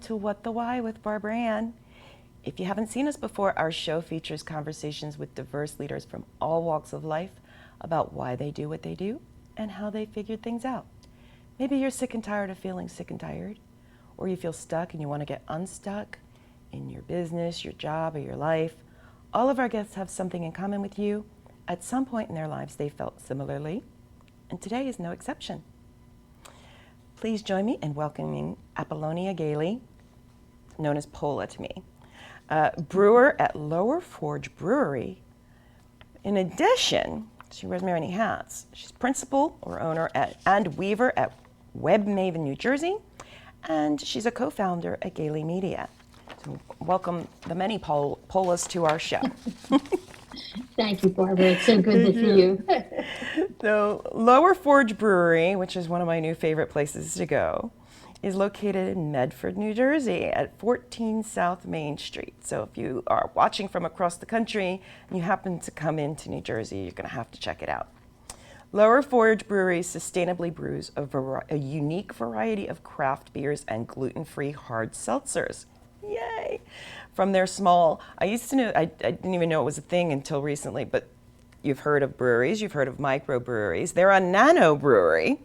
welcome to What the Why with Barbara Ann. If you haven't seen us before, our show features conversations with diverse leaders from all walks of life about why they do what they do and how they figured things out. Maybe you're sick and tired of feeling sick and tired, or you feel stuck and you want to get unstuck in your business, your job, or your life. All of our guests have something in common with you. At some point in their lives, they felt similarly, and today is no exception. Please join me in welcoming Apolonia Galie, known as Pola to me, brewer at Lower Forge Brewery. In addition, she wears many hats. She's principal or owner and weaver at Web Maven, New Jersey, and she's a co-founder at Galie Media. So welcome the many Polas to our show. Thank you, Barbara. It's so good to see you. So Lower Forge Brewery, which is one of my new favorite places to go, is located in Medford, New Jersey at 14 South Main Street. So if you are watching from across the country and you happen to come into New Jersey, you're going to have to check it out. Lower Forge Brewery sustainably brews a unique variety of craft beers and gluten-free hard seltzers. Yay! From their small, I didn't even know it was a thing until recently, but you've heard of breweries, you've heard of microbreweries. They're a nano brewery.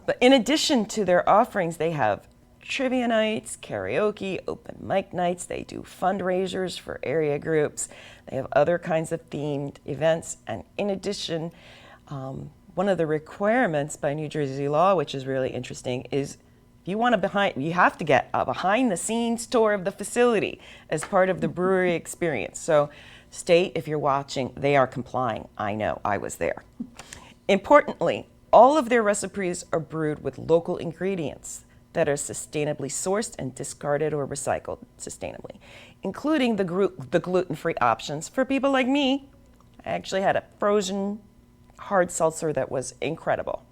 But in addition to their offerings, they have trivia nights, karaoke, open mic nights. They do fundraisers for area groups. They have other kinds of themed events. And in addition, one of the requirements by New Jersey law, which is really interesting, is you have to get a behind-the-scenes tour of the facility as part of the brewery experience. So, state, if you're watching, they are complying. I know, I was there. Importantly, all of their recipes are brewed with local ingredients that are sustainably sourced and discarded or recycled sustainably, including the gluten-free options for people like me. I actually had a frozen hard seltzer that was incredible.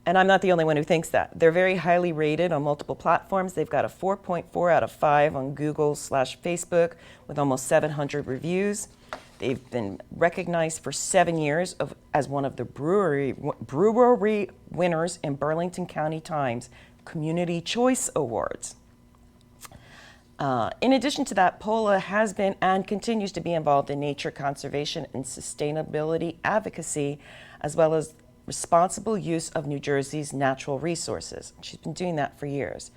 And I'm not the only one who thinks that. They're very highly rated on multiple platforms. They've got a 4.4 out of 5 on Google/Facebook with almost 700 reviews. They've been recognized for 7 years as one of the brewery winners in Burlington County Times Community Choice Awards. In addition to that, Pola has been and continues to be involved in nature conservation and sustainability advocacy, as well as responsible use of New Jersey's natural resources. She's been doing that for years.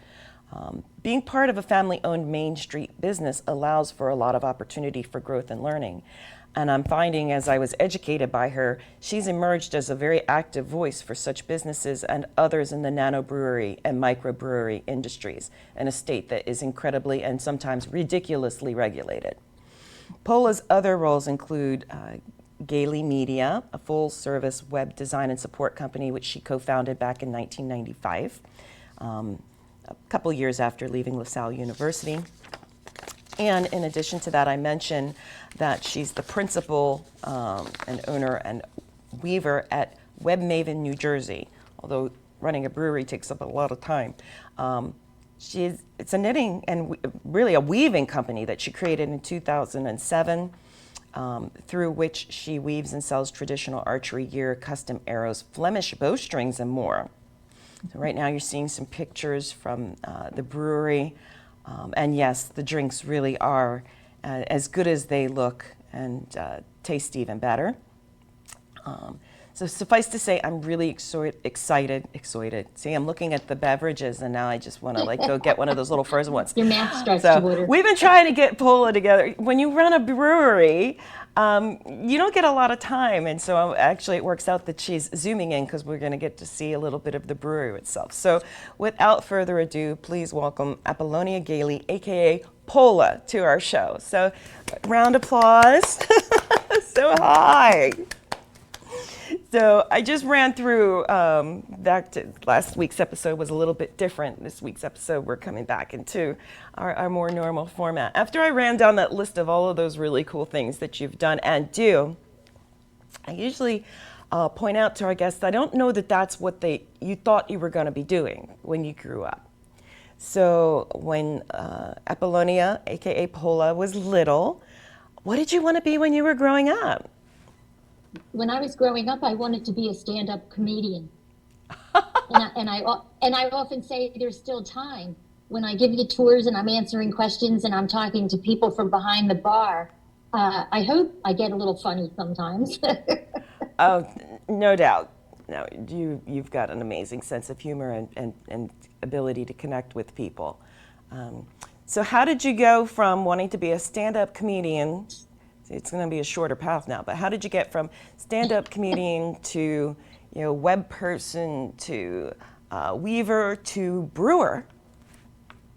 Being part of a family-owned Main Street business allows for a lot of opportunity for growth and learning. And I'm finding, as I was educated by her, she's emerged as a very active voice for such businesses and others in the nano brewery and microbrewery industries in a state that is incredibly and sometimes ridiculously regulated. Pola's other roles include Galie Media, a full-service web design and support company which she co-founded back in 1995, a couple years after leaving LaSalle University. And in addition to that, I mentioned that she's the principal and owner and weaver at Web Maven, New Jersey, although running a brewery takes up a lot of time. It's a knitting and really a weaving company that she created in 2007. Through which she weaves and sells traditional archery gear, custom arrows, Flemish bowstrings, and more. So right now you're seeing some pictures from the brewery. And yes, the drinks really are as good as they look and taste even better. So suffice to say, I'm really excited. See, I'm looking at the beverages, and now I just want to go get one of those little frozen ones. Your mouth starts to water. We've been trying to get Pola together. When you run a brewery, you don't get a lot of time, and so actually it works out that she's zooming in because we're going to get to see a little bit of the brewery itself. So without further ado, please welcome Apolonia Galie, aka Pola, to our show. So round applause. So hi. So I just ran through, back to last week's episode was a little bit different. This week's episode, we're coming back into our more normal format. After I ran down that list of all of those really cool things that you've done and do, I usually point out to our guests, I don't know that that's what you thought you were going to be doing when you grew up. So when Apolonia, aka Pola, was little, what did you want to be when you were growing up? When I was growing up, I wanted to be a stand-up comedian. And I often say there's still time when I give you tours and I'm answering questions and I'm talking to people from behind the bar. I hope I get a little funny sometimes. Oh, no doubt. No, you've got an amazing sense of humor and ability to connect with people. So how did you go from wanting to be a stand-up comedian? It's going to be a shorter path now, but how did you get from stand-up comedian to, web person to weaver to brewer?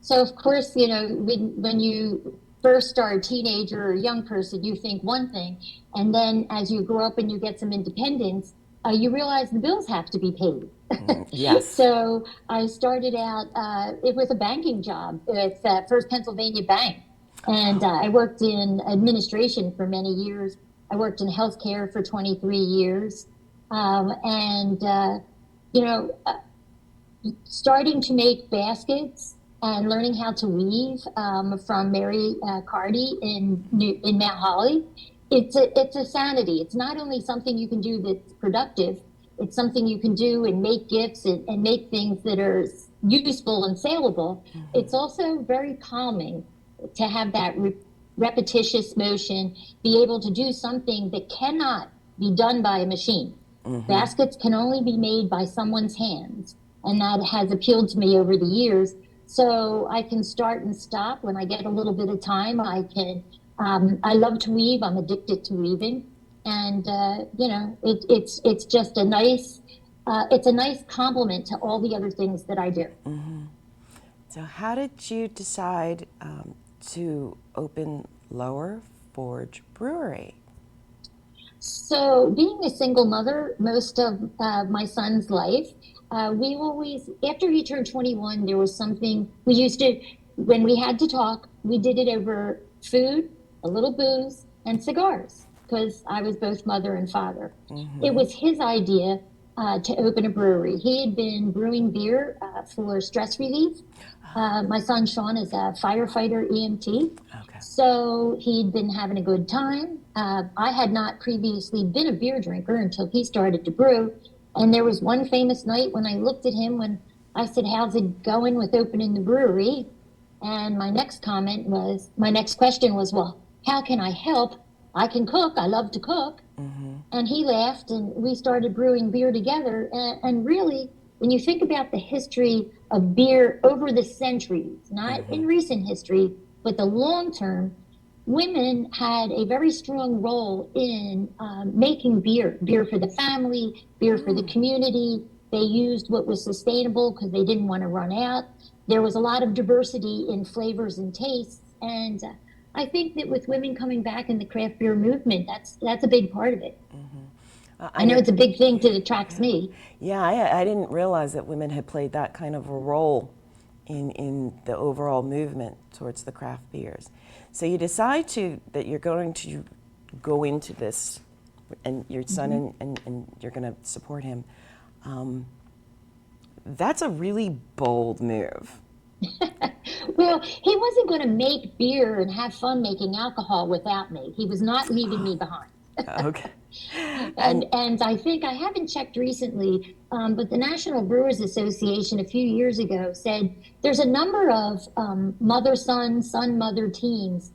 So of course, when you first are a teenager or a young person, you think one thing, and then as you grow up and you get some independence, you realize the bills have to be paid. Yes. So I started out it was a banking job with First Pennsylvania Bank, and I worked in administration for many years. I worked in healthcare for 23 years, and you know, starting to make baskets and learning how to weave from Mary Cardy in Mount Holly. It's a sanity. It's not only something you can do that's productive. It's something you can do and make gifts and make things that are useful and saleable. Mm-hmm. It's also very calming to have that repetitious motion, be able to do something that cannot be done by a machine. Mm-hmm. Baskets can only be made by someone's hands, and that has appealed to me over the years. So I can start and stop when I get a little bit of time. I love to weave. I'm addicted to weaving, and it's just a nice complement to all the other things that I do. Mm-hmm. So how did you decide to open Lower Forge Brewery? So being a single mother most of my son's life, we always, after he turned 21, there was something we used to, when we had to talk, we did it over food, a little booze, and cigars, because I was both mother and father. Mm-hmm. It was his idea to open a brewery. He had been brewing beer for stress relief. My son Sean is a firefighter EMT. Okay. So he'd been having a good time. I had not previously been a beer drinker until he started to brew. And there was one famous night when I looked at him when I said, "How's it going with opening the brewery?" And my next question was, "Well, how can I help? I can cook. I love to cook." Mm-hmm. And he laughed, and we started brewing beer together. And really, when you think about the history of beer over the centuries, not mm-hmm. in recent history, but the long term, women had a very strong role in making beer for the family, beer for the community. They used what was sustainable because they didn't want to run out. There was a lot of diversity in flavors and tastes. And I think that with women coming back in the craft beer movement, that's a big part of it. Mm-hmm. I know it's a big thing that attracts me. Yeah, I didn't realize that women had played that kind of a role in the overall movement towards the craft beers. So you decide that you're going to go into this, and your son mm-hmm. and you're going to support him. That's a really bold move. Well, he wasn't going to make beer and have fun making alcohol without me. He was not leaving me behind. Okay. And I think, I haven't checked recently, but the National Brewers Association a few years ago said there's a number of mother-son, son-mother teams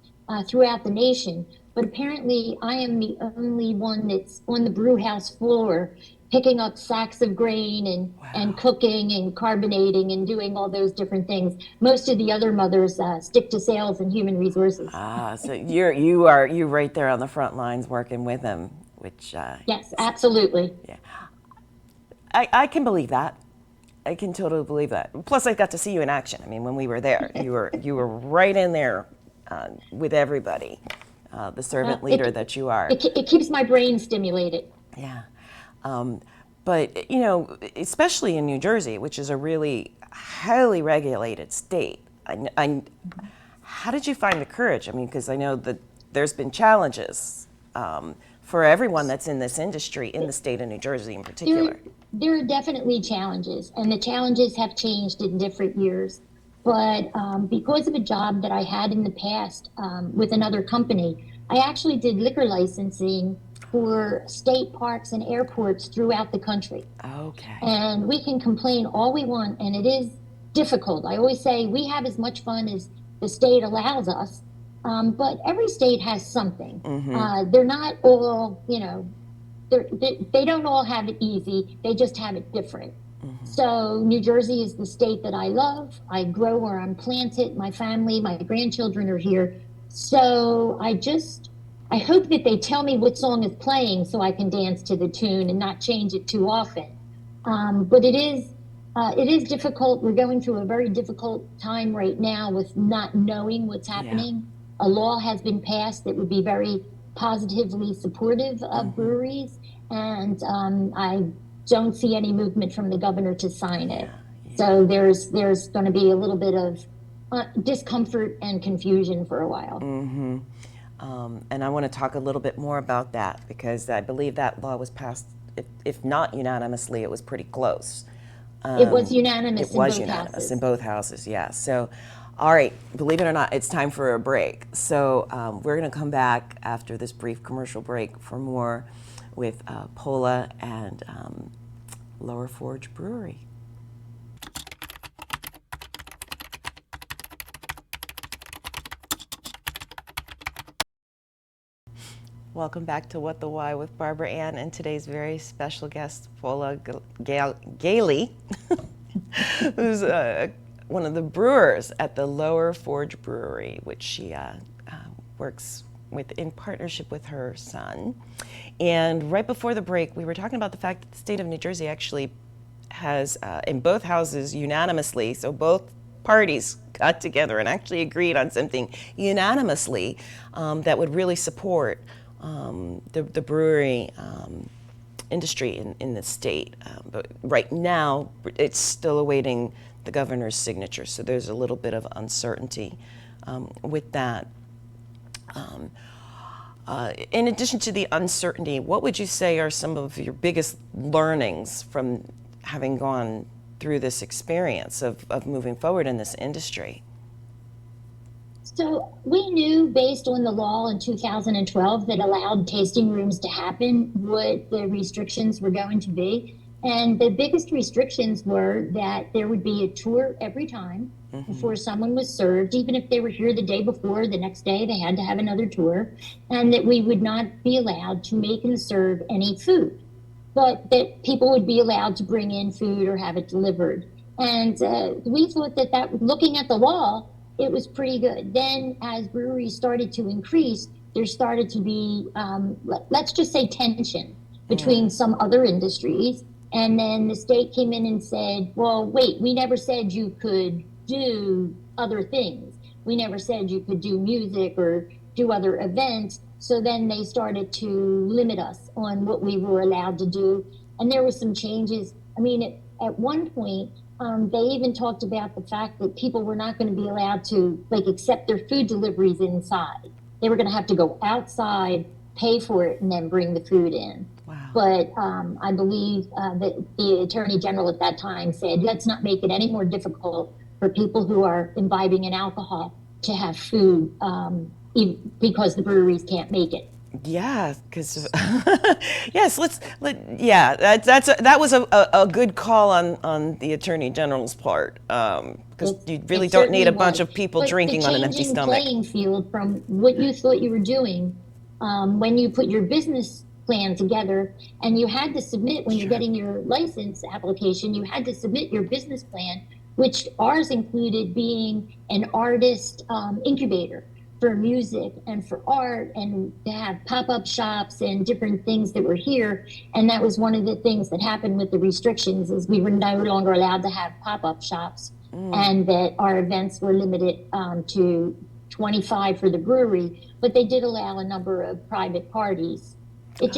throughout the nation, but apparently I am the only one that's on the brew house floor picking up sacks of grain and cooking and carbonating and doing all those different things. Most of the other mothers stick to sales and human resources. So you're right there on the front lines working with them, which yes, absolutely. Yeah, I can believe that. I can totally believe that. Plus, I got to see you in action. I mean, when we were there, you were right in there with everybody, the servant leader that you are. It keeps my brain stimulated. Yeah. But, especially in New Jersey, which is a really highly regulated state, how did you find the courage? I mean, because I know that there's been challenges for everyone that's in this industry in the state of New Jersey in particular. There are definitely challenges, and the challenges have changed in different years. But because of a job that I had in the past with another company, I actually did liquor licensing for state parks and airports throughout the country. Okay. And we can complain all we want, and it is difficult. I always say we have as much fun as the state allows us, but every state has something. They're not all, they don't all have it easy. They just have it different. So New Jersey is the state that I love. I grow where I'm planted. My family, my grandchildren are here. So I hope that they tell me what song is playing so I can dance to the tune and not change it too often. But it is difficult. We're going through a very difficult time right now with not knowing what's happening. A law has been passed that would be very positively supportive of breweries, and I don't see any movement from the governor to sign it. So there's going to be a little bit of discomfort and confusion for a while. And I want to talk a little bit more about that, because I believe that law was passed, if not unanimously, it was pretty close. It was unanimous. It was unanimous in both houses, yeah. So, all right, believe it or not, it's time for a break. So we're going to come back after this brief commercial break for more with Paula and Lower Forge Brewery. Welcome back to What the Why with Barbara Ann and today's very special guest, Paula Galie, who's one of the brewers at the Lower Forge Brewery, which she works with in partnership with her son. And right before the break, we were talking about the fact that the state of New Jersey actually has, in both houses unanimously, so both parties got together and actually agreed on something unanimously that would really support the brewery industry in the state. But right now, it's still awaiting the governor's signature, so there's a little bit of uncertainty with that. In addition to the uncertainty, what would you say are some of your biggest learnings from having gone through this experience of moving forward in this industry? So we knew, based on the law in 2012 that allowed tasting rooms to happen, what the restrictions were going to be. And the biggest restrictions were that there would be a tour every time before someone was served. Even if they were here the day before, the next day they had to have another tour. And that we would not be allowed to make and serve any food, but that people would be allowed to bring in food or have it delivered. And we thought that looking at the law, it was pretty good. Then as breweries started to increase, there started to be, let's just say, tension between some other industries. And then the state came in and said, well, wait, we never said you could do other things. We never said you could do music or do other events. So then they started to limit us on what we were allowed to do. And there were some changes. I mean, at one point, they even talked about the fact that people were not going to be allowed to accept their food deliveries inside. They were going to have to go outside, pay for it, and then bring the food in. Wow. But I believe that the Attorney General at that time said, let's not make it any more difficult for people who are imbibing in alcohol to have food because the breweries can't make it. Yeah, because yes, that was a good call on the Attorney General's part, because you really don't need a bunch of people drinking on an empty stomach. The playing field from what you thought you were doing when you put your business plan together, and you had to submit when you're getting your license application, you had to submit your business plan, which ours included being an artist incubator for music and for art, and to have pop-up shops and different things that were here. And that was one of the things that happened with the restrictions, is we were no longer allowed to have pop-up shops, and that our events were limited to 25 for the brewery, but they did allow a number of private parties. It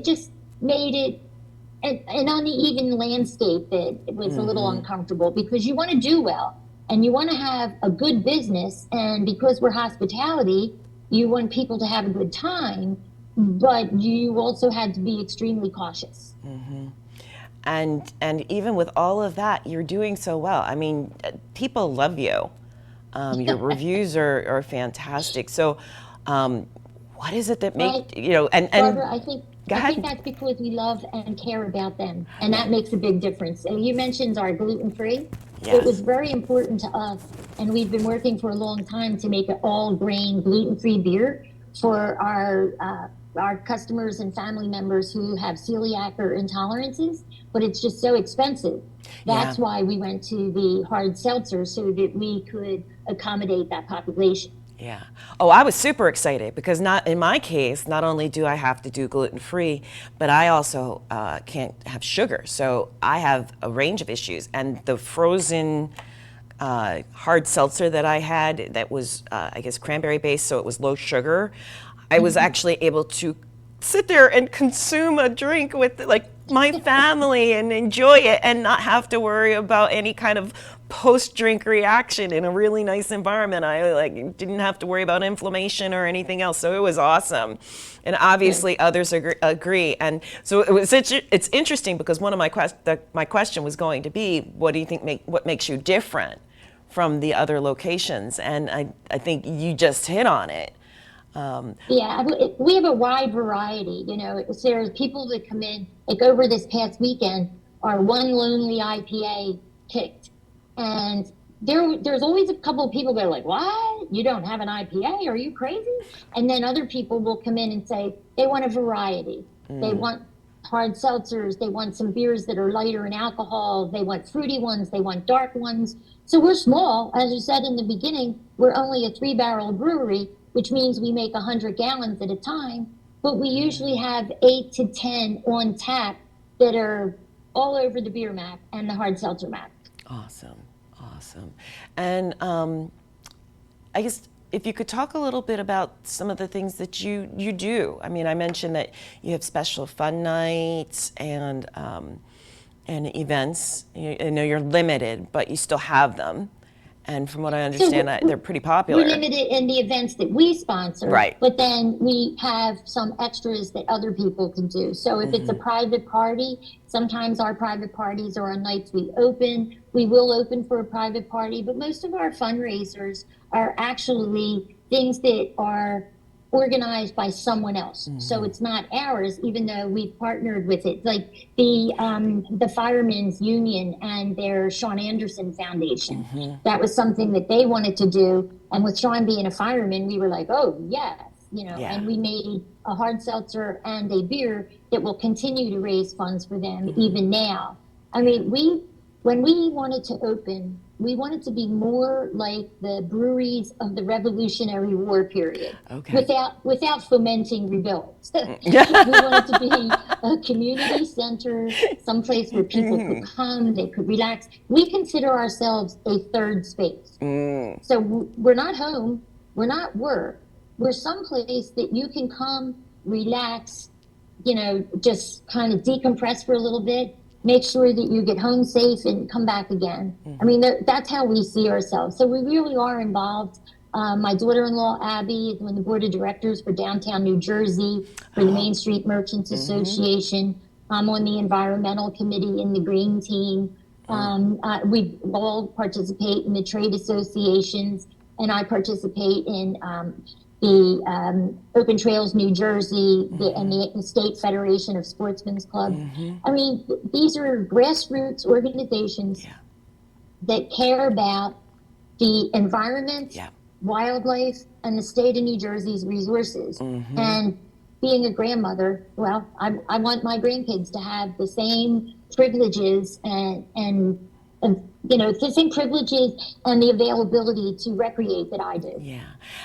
just made it an uneven landscape that was a little uncomfortable, because you want to do well and you want to have a good business, and because we're hospitality, you want people to have a good time, but you also had to be extremely cautious. And even with all of that, you're doing so well. I mean, people love you. Your reviews are fantastic. So what is it that makes, and Barbara, I think Go I think ahead. that's because we love and care about them, and that makes a big difference. And you mentioned our gluten-free. It was Yes. very important to us, and we've been working for a long time to make an all-grain gluten-free beer for our customers and family members who have celiac or intolerances. But it's just so expensive. Yeah. That's why we went to the hard seltzer so that we could accommodate that population. Yeah. Oh, I was super excited because not in my case, not only do I have to do gluten free, but I also can't have sugar. So I have a range of issues. And the frozen hard seltzer that I had, that was, I guess, cranberry based, so it was low sugar, I was actually able to sit there and consume a drink with like my family and enjoy it and not have to worry about any kind of post-drink reaction in a really nice environment. I like didn't have to worry about inflammation or anything else, so it was awesome. And Good. obviously others agree. And so it's interesting because one of my question was going to be, what do you think what makes you different from the other locations? And I think you just hit on it. Yeah, we have a wide variety. You know, there's people that come in, like over this past weekend, our one lonely IPA picked. And there's always a couple of people that are like, what? You don't have an IPA? Are you crazy? And then other people will come in and say they want a variety. They want hard seltzers. They want some beers that are lighter in alcohol. They want fruity ones. They want dark ones. So we're small. As you said in the beginning, we're only a 3-barrel brewery, which means we make 100 gallons at a time. But we usually have 8 to 10 on tap that are all over the beer map and the hard seltzer map. Awesome, awesome. And I guess if you could talk a little bit about some of the things that you do. I mean, I mentioned that you have special fun nights and events. I know you're limited, but you still have them. And from what I understand, So they're pretty we're popular. limited in the events that we sponsor, Right. but then we have some extras that other people can do. So if it's a private party, sometimes our private parties are on nights we open. We will open for a private party, but most of our fundraisers are actually things that are organized by someone else. So it's not ours, even though we've partnered with it. Like the Firemen's Union and their Sean Anderson Foundation. That was something that they wanted to do. And with Sean being a fireman, we were like, oh yes, you know, Yeah. and we made a hard seltzer and a beer that will continue to raise funds for them even now. I mean, when we wanted to open, we wanted to be more like the breweries of the Revolutionary War period, Okay. without fomenting rebuilds. We wanted to be a community center, someplace where people could come, they could relax. We consider ourselves a third space. So we're not home, we're not work, we're someplace that you can come, relax, you know, just kind of decompress for a little bit, make sure that you get home safe and come back again. I mean, that's how we see ourselves. So we really are involved. My daughter-in-law, Abby, is on the board of directors for downtown New Jersey for the Main Street Merchants Association. I'm on the environmental committee in the green team. We all participate in the trade associations, and I participate in the Open Trails New Jersey and the State Federation of Sportsmen's Club. I mean, these are grassroots organizations Yeah. that care about the environment, Yeah. wildlife, and the state of New Jersey's resources. And being a grandmother, well, I want my grandkids to have the same privileges and you know, the same privileges and the availability to recreate that I do. Yeah,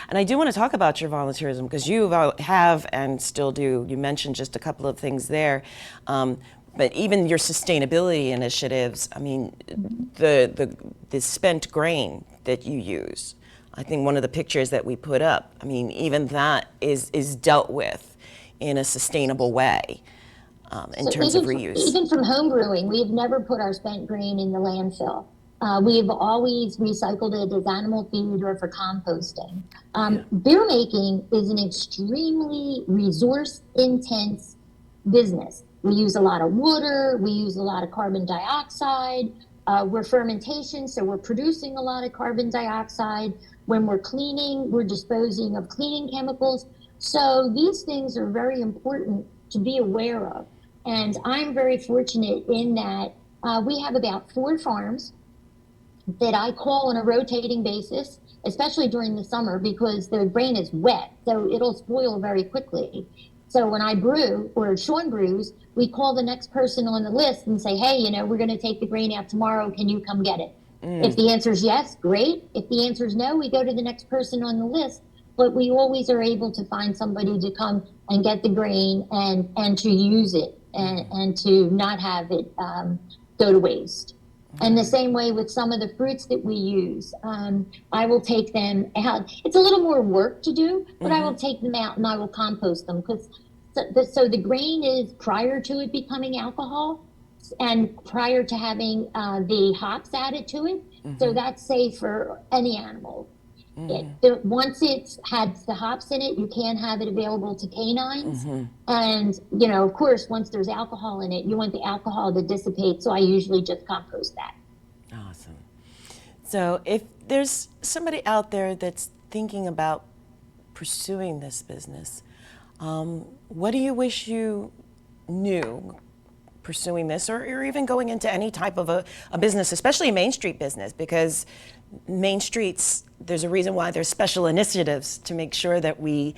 and I do want to talk about your volunteerism because you have and still do. You mentioned just a couple of things there, but even your sustainability initiatives. I mean, the spent grain that you use. I think one of the pictures that we put up. I mean, even that is dealt with in a sustainable way in So terms of reuse. even from home brewing, we've never put our spent grain in the landfill. We've always recycled it as animal feed or for composting. Beer making is an extremely resource intense business. We use a lot of water, we use a lot of carbon dioxide. We're fermentation, so we're producing a lot of carbon dioxide. When we're cleaning, we're disposing of cleaning chemicals. So these things are very important to be aware of. And I'm very fortunate in that we have about 4 farms that I call on a rotating basis, especially during the summer because the grain is wet, so it'll spoil very quickly. So when I brew or Sean brews, we call the next person on the list and say, hey, we're going to take the grain out tomorrow. Can you come get it? If the answer is yes, great. If the answer is no, we go to the next person on the list. But we always are able to find somebody to come and get the grain and to use it and to not have it go to waste. And the same way with some of the fruits that we use. I will take them out. It's a little more work to do, but I will take them out and I will compost them because so the grain is prior to it becoming alcohol and prior to having the hops added to it. So that's safe for any animal. Once it's had the hops in it, you can't have it available to canines. And, of course, once there's alcohol in it, you want the alcohol to dissipate. So I usually just compost that. Awesome. So if there's somebody out there that's thinking about pursuing this business, what do you wish you knew pursuing this or even going into any type of a business, especially a Main Street business? Because Main Streets, there's a reason why there's special initiatives to make sure that we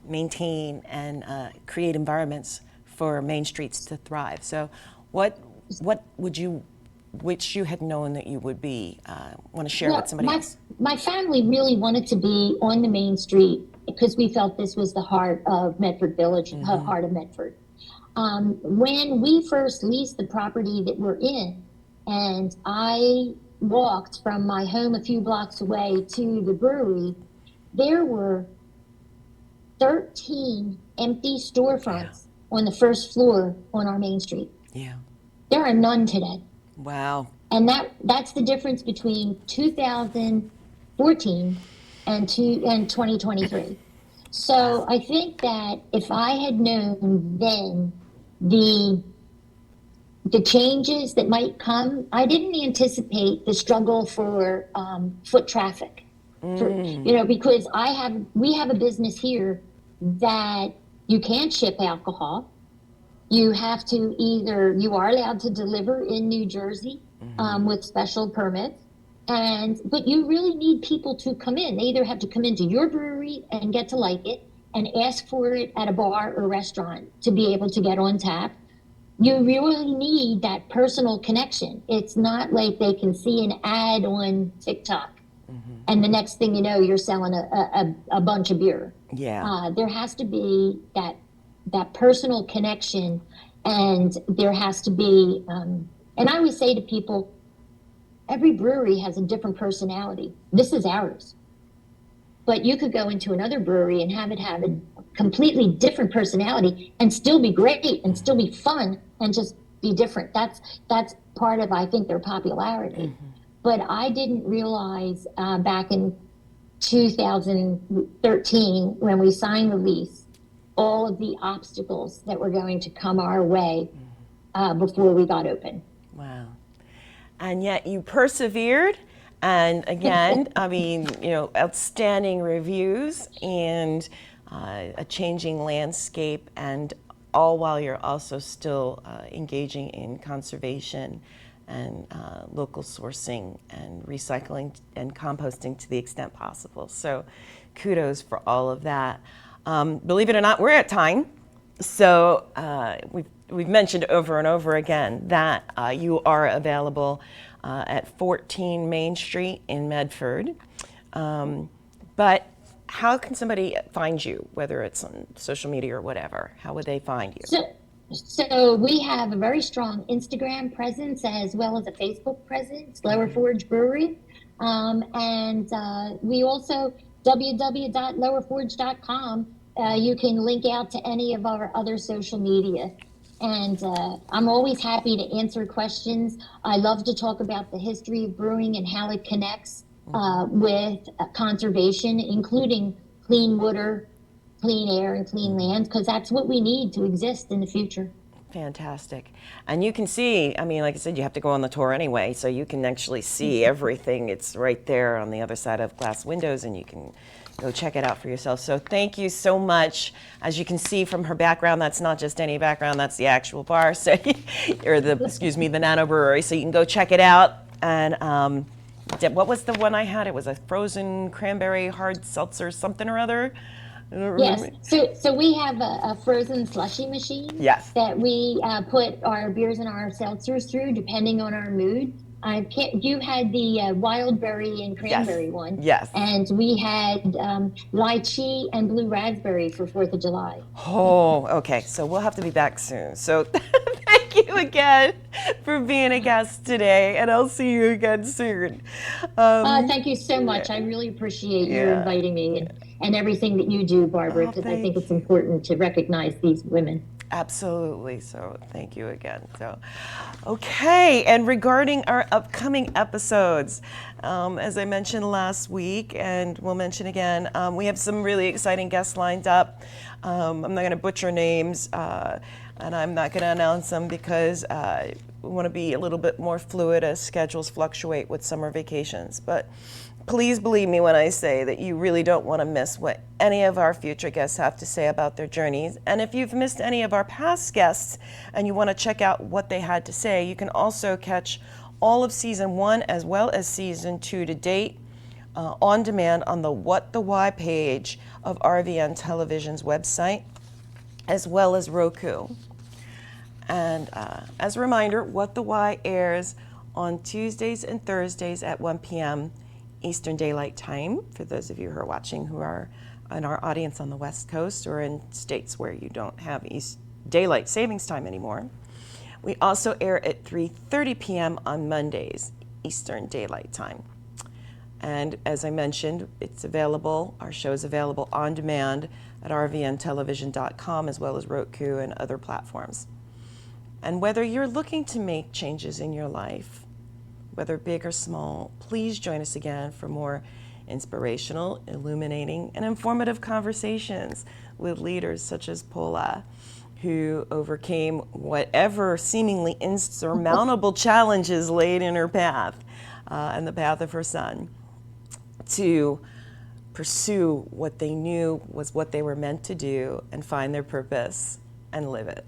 maintain and create environments for Main Streets to thrive. So what would you wish you had known that you would be, want to share with somebody else? My family really wanted to be on the Main Street because we felt this was the heart of Medford Village, the heart of Medford. When we first leased the property that we're in, and I walked from my home a few blocks away to the brewery, there were 13 empty storefronts on the first floor on our Main Street. Yeah. There are none today. Wow. And that's the difference between 2014 and 2023. So I think that if I had known then the changes that might come, I didn't anticipate the struggle for foot traffic. Because we have a business here that you can't ship alcohol. You have to you are allowed to deliver in New Jersey with special permits. But you really need people to come in. They either have to come into your brewery and get to like it and ask for it at a bar or restaurant to be able to get on tap. You really need that personal connection. It's not like they can see an ad on TikTok and the next thing you know, you're selling a bunch of beer. Yeah. There has to be that personal connection, and there has to be, and I always say to people, every brewery has a different personality. This is ours. But you could go into another brewery and have a completely different personality and still be great and still be fun and just be different. That's part of, I think, their popularity. But I didn't realize back in 2013 when we signed the lease, all of the obstacles that were going to come our way before we got open. Wow. And yet you persevered. And again, I mean, outstanding reviews and a changing landscape, and all while you're also still engaging in conservation and local sourcing and recycling and composting to the extent possible. So kudos for all of that. Believe it or not, we're at time. So we've mentioned over and over again that you are available at 14 Main Street in Medford. But how can somebody find you, whether it's on social media or whatever? How would they find you? So we have a very strong Instagram presence as well as a Facebook presence, Lower Forge Brewery. And we also, www.lowerforge.com, you can link out to any of our other social media. And I'm always happy to answer questions. I love to talk about the history of brewing and how it connects with conservation, including clean water, clean air, and clean land, because that's what we need to exist in the future. Fantastic. And you can see, I mean, like I said, you have to go on the tour anyway, so you can actually see everything. It's right there on the other side of glass windows, and you can go check it out for yourself. So thank you so much. As you can see from her background, that's not just any background, that's the actual bar, so, or the, excuse me, the Nano Brewery. So you can go check it out. And what was the one I had? It was a frozen cranberry hard seltzer something or other. I don't Yes. remember. So we have a frozen slushy machine Yes. that we put our beers and our seltzers through, depending on our mood. You had the wild berry and Yes. cranberry one, Yes. and we had lychee and blue raspberry for 4th of July. Oh, okay. So we'll have to be back soon. So thank you again for being a guest today, and I'll see you again soon. Thank you so much. I really appreciate you Yeah. inviting me and everything that you do, Barbara, Oh, because I think thank it's important to recognize these women. Absolutely. So thank you again. So, okay. And regarding our upcoming episodes, as I mentioned last week, and we'll mention again, we have some really exciting guests lined up. I'm not going to butcher names, and I'm not going to announce them because we want to be a little bit more fluid as schedules fluctuate with summer vacations. But please believe me when I say that you really don't want to miss what any of our future guests have to say about their journeys. And if you've missed any of our past guests and you want to check out what they had to say, you can also catch all of season 1 as well as season 2 to date on demand on the What the Why page of RVN Television's website, as well as Roku. And as a reminder, What the Why airs on Tuesdays and Thursdays at 1 p.m. Eastern Daylight Time, for those of you who are watching who are in our audience on the West Coast or in states where you don't have Daylight Savings Time anymore. We also air at 3:30 p.m. on Mondays, Eastern Daylight Time. And as I mentioned, it's available, our show's available on demand at rvntelevision.com as well as Roku and other platforms. And whether you're looking to make changes in your life, whether big or small, please join us again for more inspirational, illuminating, and informative conversations with leaders such as Paula, who overcame whatever seemingly insurmountable challenges laid in her path and the path of her son, to pursue what they knew was what they were meant to do and find their purpose and live it.